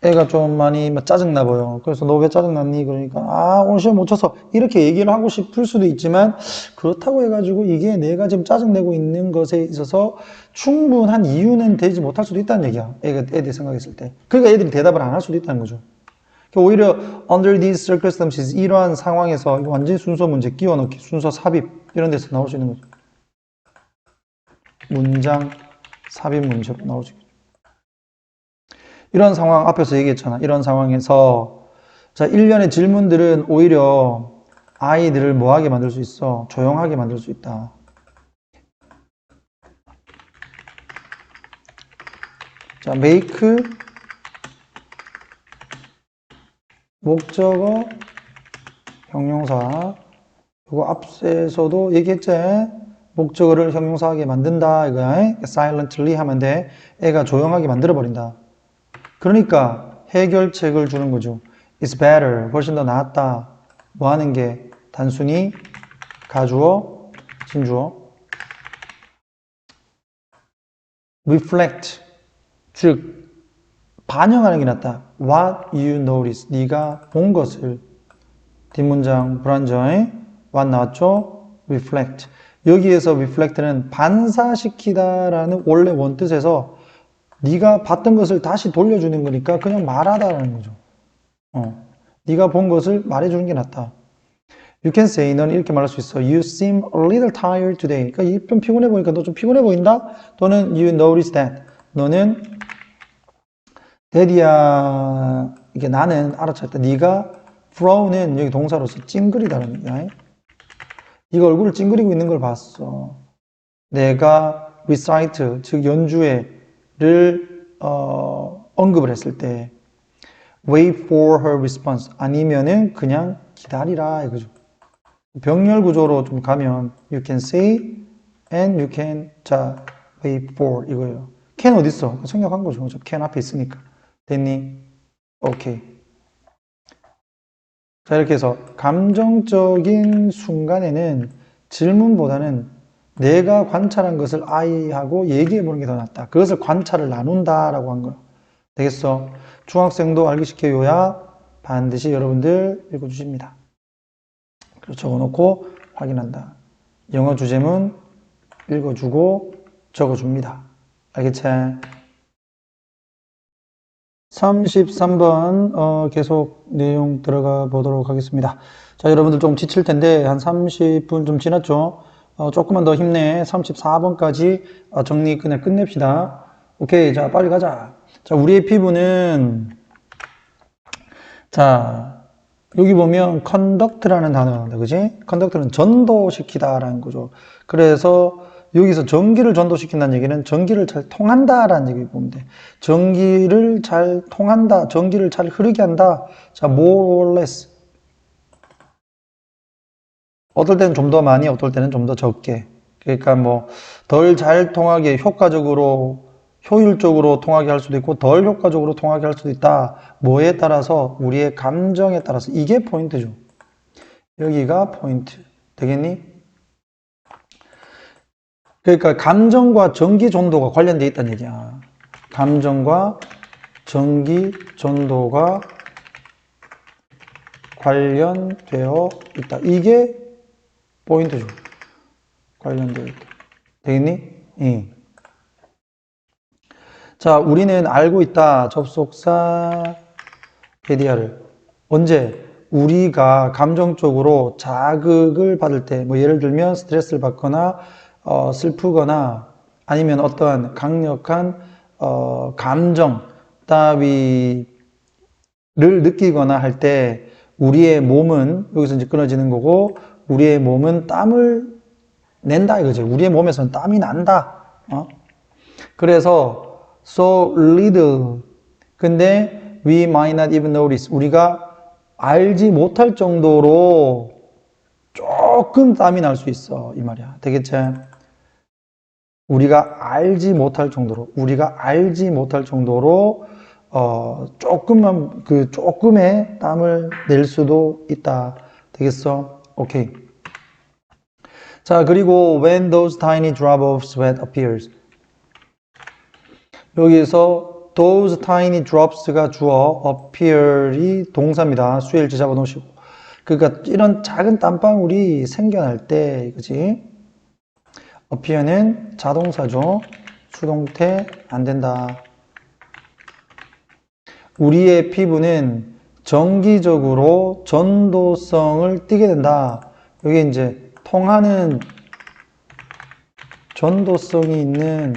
Speaker 1: 애가 좀 많이 짜증나 보여. 그래서 너 왜 짜증났니? 그러니까 오늘 시험 못 쳐서 이렇게 얘기를 하고 싶을 수도 있지만 그렇다고 해가지고 이게 내가 지금 짜증내고 있는 것에 있어서 충분한 이유는 되지 못할 수도 있다는 얘기야. 애들 생각했을 때. 그러니까 애들이 대답을 안 할 수도 있다는 거죠. 오히려 under these circumstances 이러한 상황에서 이거 완전히 순서 문제 끼워넣기, 순서 삽입 이런 데서 나올 수 있는 거죠. 문장 삽입 문제로 나올 수 있죠. 이런 상황 앞에서 얘기했잖아. 이런 상황에서 자, 일련의 질문들은 오히려 아이들을 뭐하게 만들 수 있어? 조용하게 만들 수 있다. 자, make 목적어 형용사. 이거 앞에서도 얘기했지? 목적어를 형용사하게 만든다. 이거야. silently 하면 돼. 애가 조용하게 만들어버린다. 그러니까 해결책을 주는 거죠. It's better. 훨씬 더 낫다. 뭐 하는 게 단순히 가주어, 진주어. reflect. 즉 반영하는 게 낫다. What you notice. 네가 본 것을. 뒷문장 불안정에 what 나왔죠? reflect. 여기에서 reflect는 반사시키다라는 원래 원뜻에서 네가 봤던 것을 다시 돌려주는 거니까 그냥 말하다라는 거죠. 네가 본 것을 말해주는 게 낫다. You can say, 너는 이렇게 말할 수 있어. You seem a little tired today. 그러니까 좀 피곤해 보니까 너 좀 피곤해 보인다? 또는 you notice that. 너는 daddy야, 이게 나는 알아챘다. 네가 frow는 여기 동사로서 찡그리다는 얘기야. 네가 얼굴을 찡그리고 있는 걸 봤어. 내가 recite, 즉 연주회를 언급을 했을 때 wait for her response 아니면은 그냥 기다리라 이거죠. 병렬 구조로 좀 가면 you can say and you can 자 wait for 이거예요. can 어디 있어? 생략한 거죠. can 앞에 있으니까. 됐니? 오케이. 자 이렇게 해서 감정적인 순간에는 질문보다는 내가 관찰한 것을 I하고 얘기해 보는 게 더 낫다. 그것을 관찰을 나눈다라고 한 거야. 되겠어? 중학생도 알기 쉽게 요약 반드시 여러분들 읽어주십니다. 그리고 적어놓고 확인한다. 영어 주제문 읽어주고 적어줍니다. 알겠지? 33번 계속 내용 들어가 보도록 하겠습니다. 자, 여러분들 좀 지칠 텐데 한 30분 좀 지났죠? 조금만 더 힘내. 34번까지 정리 그냥 끝냅시다. 오케이, 자 빨리 가자. 자, 우리의 피부는 자 여기 보면 conduct라는 단어가 나온다, 그지? conduct는 전도시키다라는 거죠. 그래서 여기서 전기를 전도시킨다는 얘기는 전기를 잘 통한다라는 얘기 보면 돼. 전기를 잘 통한다, 전기를 잘 흐르게 한다. 자, more or less. 어떨 때는 좀 더 많이, 어떨 때는 좀 더 적게. 그러니까 뭐 덜 잘 통하게 효과적으로 효율적으로 통하게 할 수도 있고 덜 효과적으로 통하게 할 수도 있다. 뭐에 따라서? 우리의 감정에 따라서. 이게 포인트죠. 여기가 포인트. 되겠니? 그러니까 감정과 전기 전도가 관련되어 있다는 얘기야. 감정과 전기 전도가 관련되어 있다. 이게 포인트죠. 관련되어 있다. 되겠니? 응. 자, 우리는 알고 있다. 접속사 페디아를. 언제? 우리가 감정적으로 자극을 받을 때, 뭐 예를 들면 스트레스를 받거나 슬프거나 아니면 어떠한 강력한 감정 따위를 느끼거나 할 때 우리의 몸은 여기서 이제 끊어지는 거고 우리의 몸은 땀을 낸다 이거죠. 우리의 몸에서는 땀이 난다. 그래서 so little. 근데 we might not even notice. 우리가 알지 못할 정도로 조금 땀이 날 수 있어. 이 말이야. 되겠지? 우리가 알지 못할 정도로 조금만 조금의 땀을 낼 수도 있다. 되겠어? 오케이. 자, 그리고 when those tiny drop of sweat appears. 여기서 those tiny drops가 주어, appear이 동사입니다. 수일지 잡아 놓으시고. 그러니까 이런 작은 땀방울이 생겨날 때, 그지? appear는 자동사죠. 수동태 안 된다. 우리의 피부는 정기적으로 전도성을 띠게 된다. 여기 이제 통하는 전도성이 있는,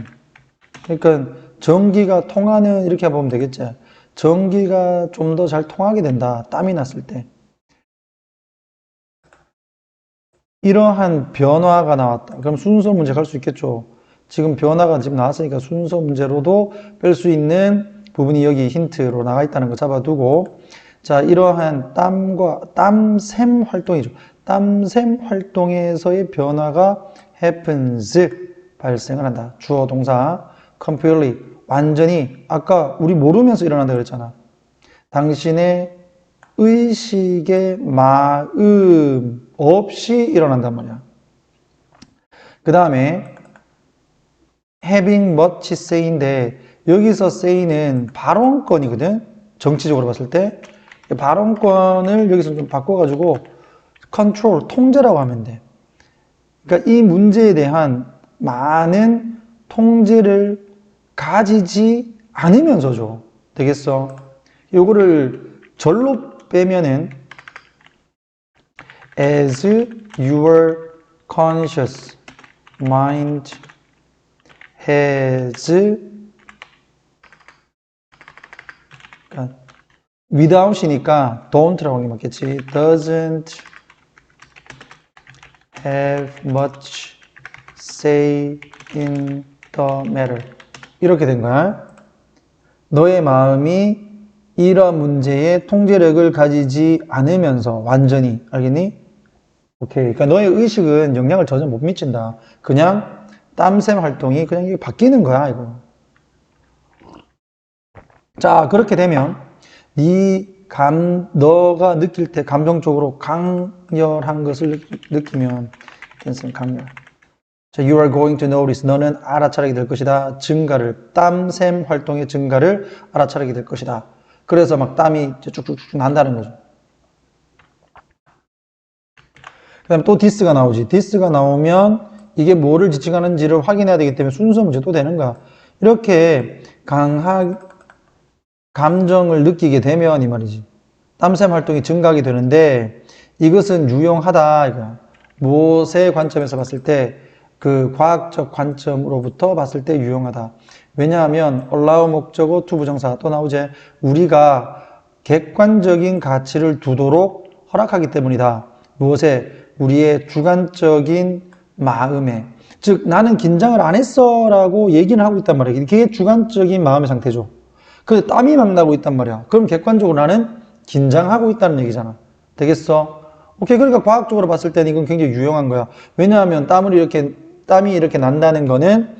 Speaker 1: 그러니까 전기가 통하는, 이렇게 보면 되겠지. 전기가 좀 더 잘 통하게 된다. 땀이 났을 때. 이러한 변화가 나왔다. 그럼 순서 문제 갈 수 있겠죠. 지금 변화가 지금 나왔으니까 순서 문제로도 뺄 수 있는 부분이 여기 힌트로 나가 있다는 거 잡아두고, 자, 이러한 땀샘 활동이죠. 땀샘 활동에서의 변화가 happens, 발생을 한다. 주어 동사, completely, 완전히, 아까 우리 모르면서 일어난다 그랬잖아. 당신의 의식의 마음 없이 일어난단 말이야. 그 다음에 having much say인데 여기서 say는 발언권이거든. 정치적으로 봤을 때 발언권을 여기서 좀 바꿔가지고 control, 통제라고 하면 돼. 그러니까 이 문제에 대한 많은 통제를 가지지 않으면서죠. 되겠어? 요거를 절로 빼면은 as your conscious mind has 그러니까 without이니까 don't라고 하는 게 맞겠지. doesn't have much say in the matter. 이렇게 된 거야. 너의 마음이 이런 문제에 통제력을 가지지 않으면서 완전히 알겠니? 오케이. 그러니까 너의 의식은 영향을 전혀 못 미친다. 그냥 땀샘 활동이 그냥 이게 바뀌는 거야, 이거. 자, 그렇게 되면 너가 느낄 때 감정적으로 강렬한 것을 느끼면 강렬. 자, you are going to notice. 너는 알아차리게 될 것이다. 증가를, 땀샘 활동의 증가를 알아차리게 될 것이다. 그래서 막 땀이 쭉쭉쭉 난다는 거죠. 그 다음에 또 디스가 나오지. 디스가 나오면 이게 뭐를 지칭하는지를 확인해야 되기 때문에 순서 문제 또 되는 거야. 이렇게 감정을 느끼게 되면 이 말이지. 땀샘 활동이 증가하게 되는데 이것은 유용하다. 이거야. 무엇의 관점에서 봤을 때 그 과학적 관점으로부터 봤을 때 유용하다. 왜냐하면 allow 목적어 to 부정사 또 나오지. 우리가 객관적인 가치를 두도록 허락하기 때문이다. 무엇에? 우리의 주관적인 마음에. 즉 나는 긴장을 안 했어 라고 얘기는 하고 있단 말이야. 그게 주관적인 마음의 상태죠. 근데 땀이 막 나고 있단 말이야. 그럼 객관적으로 나는 긴장하고 있다는 얘기잖아. 되겠어? 오케이. 그러니까 과학적으로 봤을 때는 이건 굉장히 유용한 거야. 왜냐하면 땀이 이렇게 난다는 거는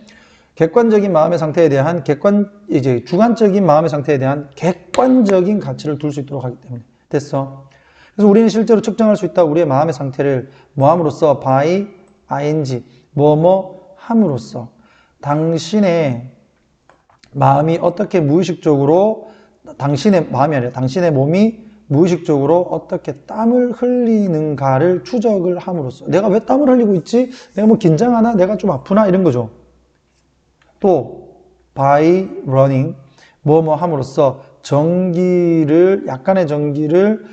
Speaker 1: 객관적인 마음의 상태에 대한 주관적인 마음의 상태에 대한 객관적인 가치를 둘 수 있도록 하기 때문에. 됐어? 그래서 우리는 실제로 측정할 수 있다. 우리의 마음의 상태를 뭐 함으로써? by ing. 뭐뭐 함으로써. 당신의 마음이 어떻게 무의식적으로, 당신의 마음이 아니라 당신의 몸이 무의식적으로 어떻게 땀을 흘리는가를 추적을 함으로써. 내가 왜 땀을 흘리고 있지? 내가 뭐 긴장하나? 내가 좀 아프나? 이런 거죠. 또 by running. 뭐뭐 함으로써 약간의 전기를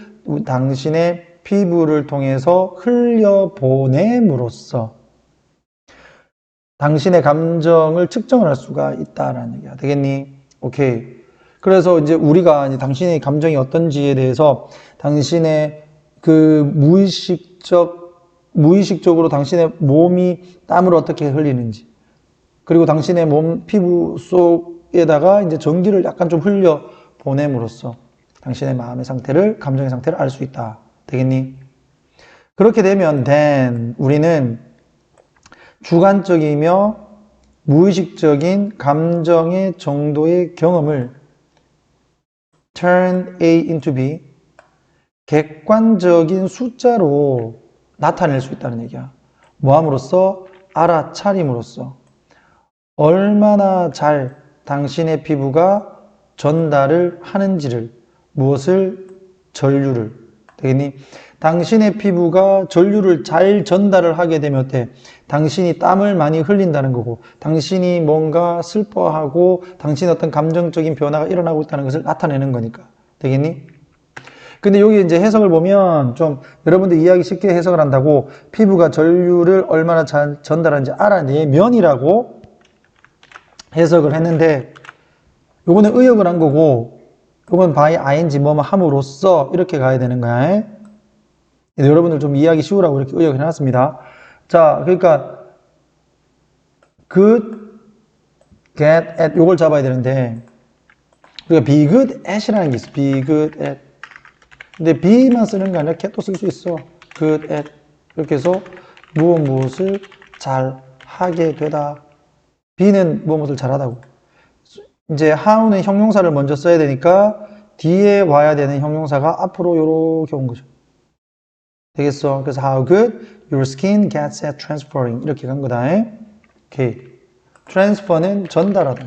Speaker 1: 당신의 피부를 통해서 흘려보냄으로써 당신의 감정을 측정을 할 수가 있다라는 얘기야. 되겠니? 오케이. 그래서 이제 우리가 이제 당신의 감정이 어떤지에 대해서 당신의 그 무의식적으로 당신의 몸이 땀을 어떻게 흘리는지, 그리고 당신의 몸 피부 속에다가 이제 전기를 약간 좀 흘려 보냄으로써 당신의 마음의 상태를, 감정의 상태를 알 수 있다. 되겠니? 그렇게 되면 then 우리는 주관적이며 무의식적인 감정의 정도의 경험을 turn A into B, 객관적인 숫자로 나타낼 수 있다는 얘기야. 뭐함으로써? 알아차림으로써. 얼마나 잘 당신의 피부가 전달을 하는지를, 무엇을? 전류를. 되겠니? 당신의 피부가 전류를 잘 전달을 하게 되면 어때? 당신이 땀을 많이 흘린다는 거고, 당신이 뭔가 슬퍼하고, 당신의 어떤 감정적인 변화가 일어나고 있다는 것을 나타내는 거니까. 되겠니? 근데 여기 이제 해석을 보면 좀 여러분들 이해하기 쉽게 해석을 한다고 피부가 전류를 얼마나 잘 전달하는지 알아내면이라고 해석을 했는데, 요거는 의역을 한 거고, 요건 by ing 뭐뭐 함으로써 이렇게 가야 되는 거야. 여러분들 좀 이해하기 쉬우라고 이렇게 의역을 해놨습니다. 자, 그러니까 good, get, at 요걸 잡아야 되는데 우리가 be good at이라는 게 있어. be good at. 근데 be만 쓰는 게 아니라 get도 쓸 수 있어. good at. 이렇게 해서 무엇을 잘 하게 되다. be는 무엇을 잘하다고. 이제 how는 형용사를 먼저 써야 되니까 뒤에 와야 되는 형용사가 앞으로 요렇게 온 거죠. 되겠어? 그래서 how good your skin gets at transferring 이렇게 간 거다. 오케이. transfer는 전달하다.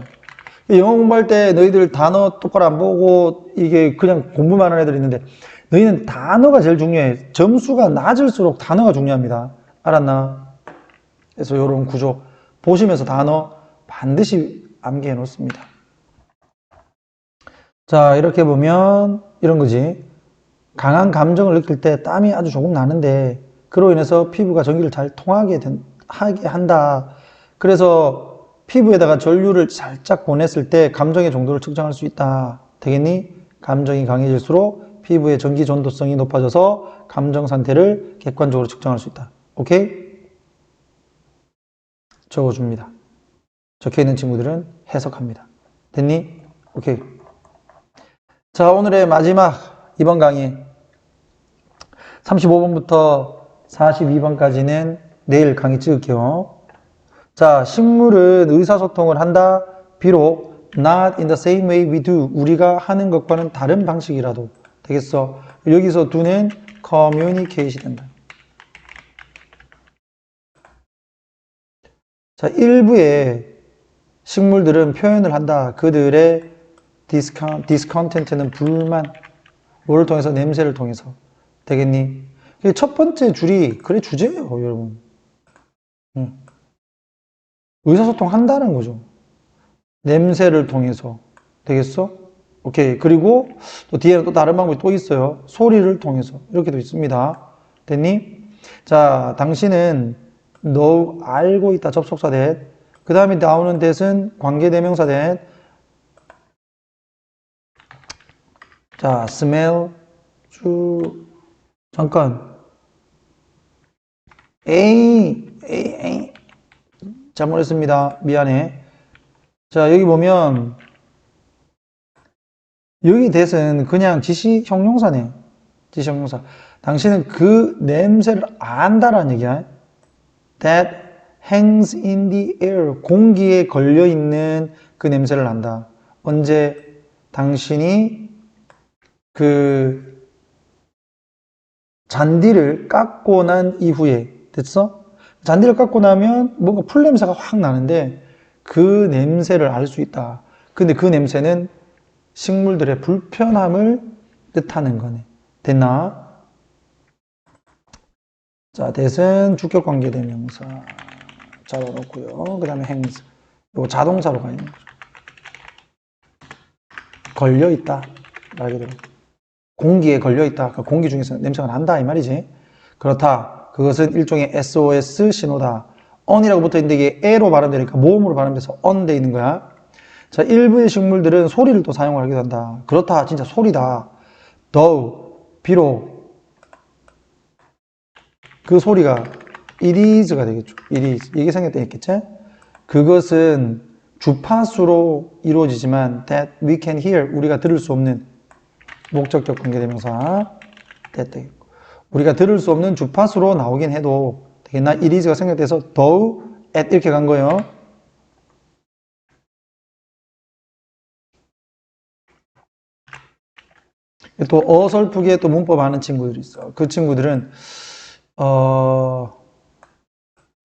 Speaker 1: 영어 공부할 때 너희들 단어 똑바로 안 보고 이게 그냥 공부만 하는 애들 있는데 너희는 단어가 제일 중요해. 점수가 낮을수록 단어가 중요합니다. 알았나? 그래서 이런 구조 보시면서 단어 반드시 암기해 놓습니다. 자, 이렇게 보면 이런 거지. 강한 감정을 느낄 때 땀이 아주 조금 나는데 그로 인해서 피부가 전기를 잘 하게 한다. 그래서 피부에다가 전류를 살짝 보냈을 때 감정의 정도를 측정할 수 있다. 되겠니? 감정이 강해질수록 피부의 전기 전도성이 높아져서 감정 상태를 객관적으로 측정할 수 있다. 오케이? 적어줍니다. 적혀있는 친구들은 해석합니다. 됐니? 오케이. 자, 오늘의 마지막 이번 강의 35번부터 42번까지는 내일 강의 찍을게요. 자, 식물은 의사소통을 한다. 비록 not in the same way we do. 우리가 하는 것과는 다른 방식이라도 되겠어. 여기서 do는 communicate이 된다. 자, 일부의 식물들은 표현을 한다. 그들의 discontent는 불만. 뭐를 통해서? 냄새를 통해서. 되겠니? 첫 번째 줄이 그래 주제예요, 여러분. 의사소통 한다는 거죠. 냄새를 통해서. 되겠어? 오케이. 그리고 또 뒤에는 또 다른 방법이 또 있어요. 소리를 통해서. 이렇게도 있습니다. 됐니? 자, 당신은 너 알고 있다. 접속사 that. 그 다음에 나오는 that은 관계대명사 that. 자, smell, 잠깐. 에이. 잘못했습니다. 미안해. 자, 여기 보면, 여기 that은 그냥 지시 형용사네. 지시 형용사. 당신은 그 냄새를 안다라는 얘기야. That hangs in the air. 공기에 걸려있는 그 냄새를 안다. 언제? 당신이 그 잔디를 깎고 난 이후에. 됐어? 잔디를 깎고 나면 뭔가 풀냄새가 확 나는데 그 냄새를 알 수 있다. 근데 그 냄새는 식물들의 불편함을 뜻하는 거네. 됐나? 자, that은 주격관계대명사 잡아놓고요. 그 다음에 hangs. 이거 자동사로 가 있는 거죠. 걸려있다. 말 그대로. 공기에 걸려있다. 그러니까 공기 중에서 냄새가 난다. 이 말이지. 그렇다. 그것은 일종의 SOS 신호다. on이라고 붙어 있는데 이게 에로 발음되니까 모음으로 발음돼서 on 돼 있는 거야. 자, 일부의 식물들은 소리를 또 사용을 하기도 한다. 그렇다. 진짜 소리다. though, 비록. 그 소리가 it is가 되겠죠. it is. 이게 생겼다 했겠지? 그것은 주파수로 이루어지지만 that we can hear. 우리가 들을 수 없는 목적격 관계대명사 that 되겠고. 우리가 들을 수 없는 주파수로 나오긴 해도 되겠나? it is가 생략돼서 though, at 이렇게 간 거예요. 또 어설프게 또 문법 아는 친구들이 있어. 그 친구들은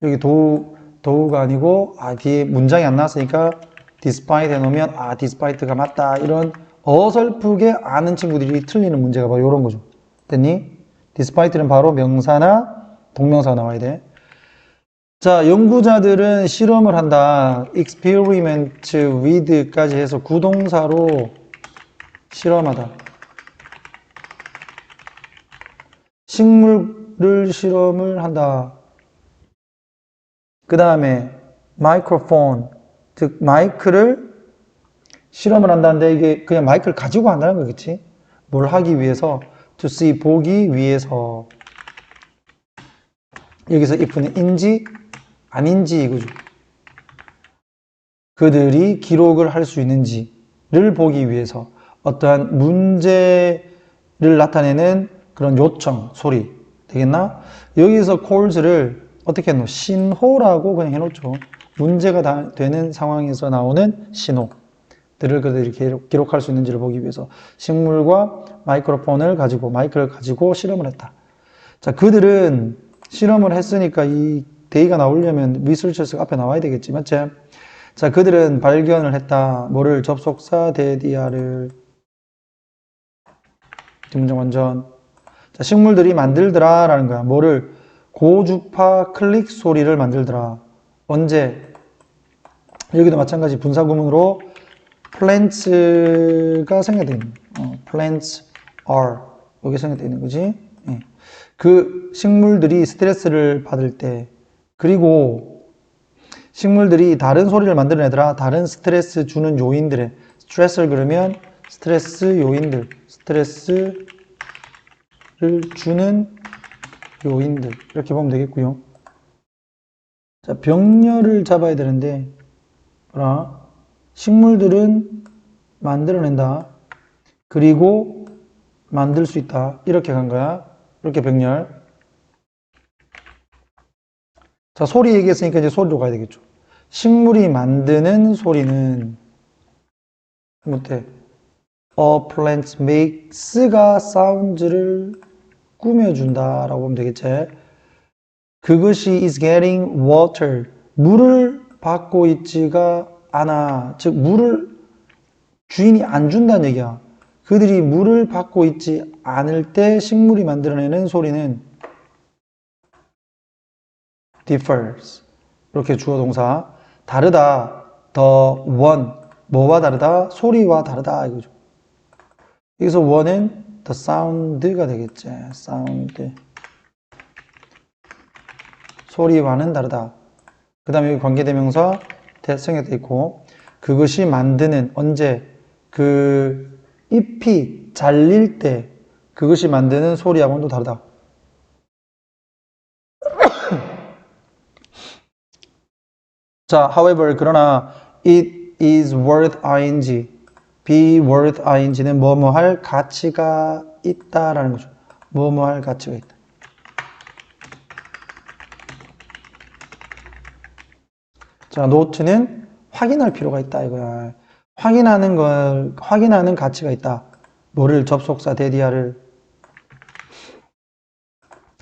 Speaker 1: 여기 도우가 아니고 뒤에 문장이 안 나왔으니까 despite 해놓으면 despite가 맞다. 이런 어설프게 아는 친구들이 틀리는 문제가 바로 이런 거죠. 됐니? despite는 바로 명사나 동명사가 나와야 돼. 자, 연구자들은 실험을 한다. experiment with까지 해서 구동사로 실험하다. 식물을 실험을 한다. 그 다음에 마이크로폰, 즉 마이크를 실험을 한다는데 이게 그냥 마이크를 가지고 한다는 거겠지? 뭘 하기 위해서? to see, 보기 위해서. 여기서 if는 인지 아닌지 이거죠. 그들이 기록을 할 수 있는지를 보기 위해서 어떠한 문제를 나타내는 그런 요청, 소리 되겠나? 여기서 calls를 어떻게 해놓? 신호라고 그냥 해놓죠. 문제가 되는 상황에서 나오는 신호들을 그들이 기록할 수 있는지를 보기 위해서 식물과 마이크를 가지고 실험을 했다. 자, 그들은 실험을 했으니까 이 데이가 나오려면 researchers가 앞에 나와야 되겠지, 맞지? 자, 그들은 발견을 했다. 뭐를? 접속사 데디아를. 뒷문장 완전. 자, 식물들이 만들더라 라는 거야. 뭐를? 고주파 클릭 소리를 만들더라. 언제? 여기도 마찬가지 분사구문으로 plants가 생략되어 있는 plants are 여기 생략되어 있는 거지. 예. 그 식물들이 스트레스를 받을 때 그리고 식물들이 다른 소리를 만들어내더라. 다른 스트레스 주는 요인들에 스트레스를 그러면 스트레스 요인들 스트레스를 주는 요인들 이렇게 보면 되겠고요. 자, 병렬을 잡아야 되는데 뭐라? 식물들은 만들어낸다. 그리고 만들 수 있다. 이렇게 간 거야. 이렇게 병렬. 자, 소리 얘기했으니까 이제 소리로 가야 되겠죠. 식물이 만드는 소리는 못해. A plant makes가 사운드를 꾸며준다라고 보면 되겠지. 그것이 is getting water. 물을 받고 있지가 않아. 즉, 물을 주인이 안 준다는 얘기야. 그들이 물을 받고 있지 않을 때 식물이 만들어내는 소리는 differs. 이렇게 주어 동사. 다르다. the one. 뭐와 다르다? 소리와 다르다. 이거죠. 여기서 one은 the sound가 되겠지. sound. 소리와는 다르다. 그 다음에 여기 관계대명사 생략되어 있고 그것이 만드는 언제 그 잎이 잘릴 때 그것이 만드는 소리하고는 또 다르다. 자, however 그러나 it is worth ing, be worth ing는 뭐뭐 할 가치가 있다라는 거죠. 뭐뭐 할 가치가 있다. 자, 노트는 확인할 필요가 있다 이거야. 확인하는 가치가 있다. 뭐를? 접속사 데디아를.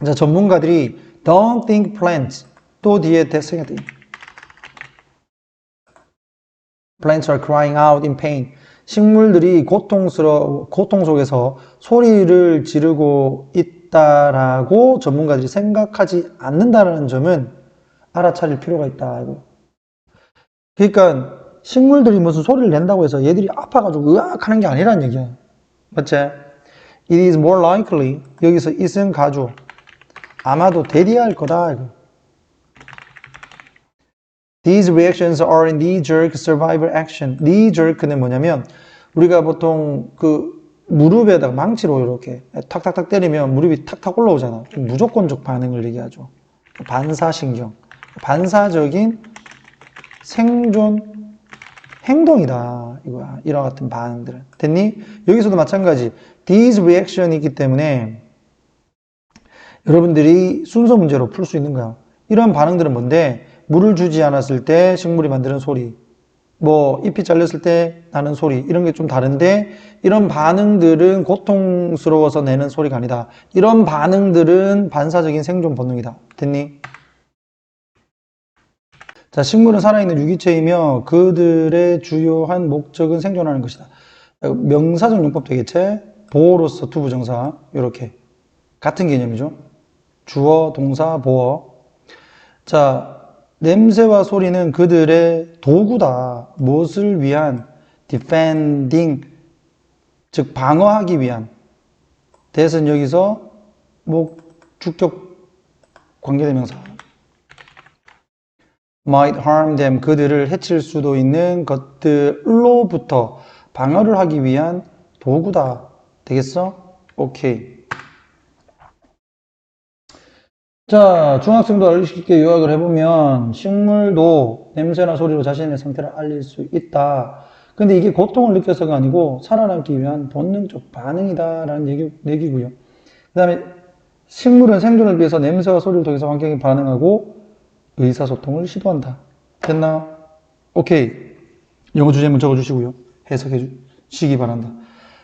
Speaker 1: 자, 전문가들이 don't think plants 또 뒤에 대승이 돼. Plants are crying out in pain. 식물들이 고통 속에서 소리를 지르고 있다라고 전문가들이 생각하지 않는다는 점은 알아차릴 필요가 있다 이거. 그러니까 식물들이 무슨 소리를 낸다고 해서 얘들이 아파가지고 으악 하는 게 아니라는 얘기야. 맞지? It is more likely. 여기서 it은 가주. 아마도 대리할 거다. 이거. These reactions are knee-jerk survival action. knee-jerk는 뭐냐면 우리가 보통 그 무릎에다가 망치로 이렇게 탁탁탁 때리면 무릎이 탁탁 올라오잖아. 무조건적 반응을 얘기하죠. 반사신경. 반사적인 생존 행동이다 이거야. 이와 같은 반응들은. 됐니? 여기서도 마찬가지. These reaction이 있기 때문에 여러분들이 순서 문제로 풀 수 있는 거야. 이런 반응들은 뭔데? 물을 주지 않았을 때 식물이 만드는 소리, 뭐 잎이 잘렸을 때 나는 소리, 이런 게 좀 다른데 이런 반응들은 고통스러워서 내는 소리가 아니다. 이런 반응들은 반사적인 생존 본능이다. 됐니? 자, 식물은 살아있는 유기체이며 그들의 주요한 목적은 생존하는 것이다. 명사적 용법 되겠지? 보어로서 투부정사 이렇게 같은 개념이죠. 주어, 동사, 보어. 자, 냄새와 소리는 그들의 도구다. 무엇을 위한? defending, 즉 방어하기 위한. 대신 여기서 주격 관계대명사. might harm them, 그들을 해칠 수도 있는 것들로부터 방어를 하기 위한 도구다. 되겠어? 오케이. 자, 중학생도 알기 쉽게 요약을 해보면 식물도 냄새나 소리로 자신의 상태를 알릴 수 있다. 근데 이게 고통을 느껴서가 아니고 살아남기 위한 본능적 반응이다라는 얘기고요. 그 다음에 식물은 생존을 위해서 냄새와 소리를 통해서 환경에 반응하고 의사소통을 시도한다. 됐나? 오케이. 영어 주제문 적어주시고요. 해석해 주시기 바란다.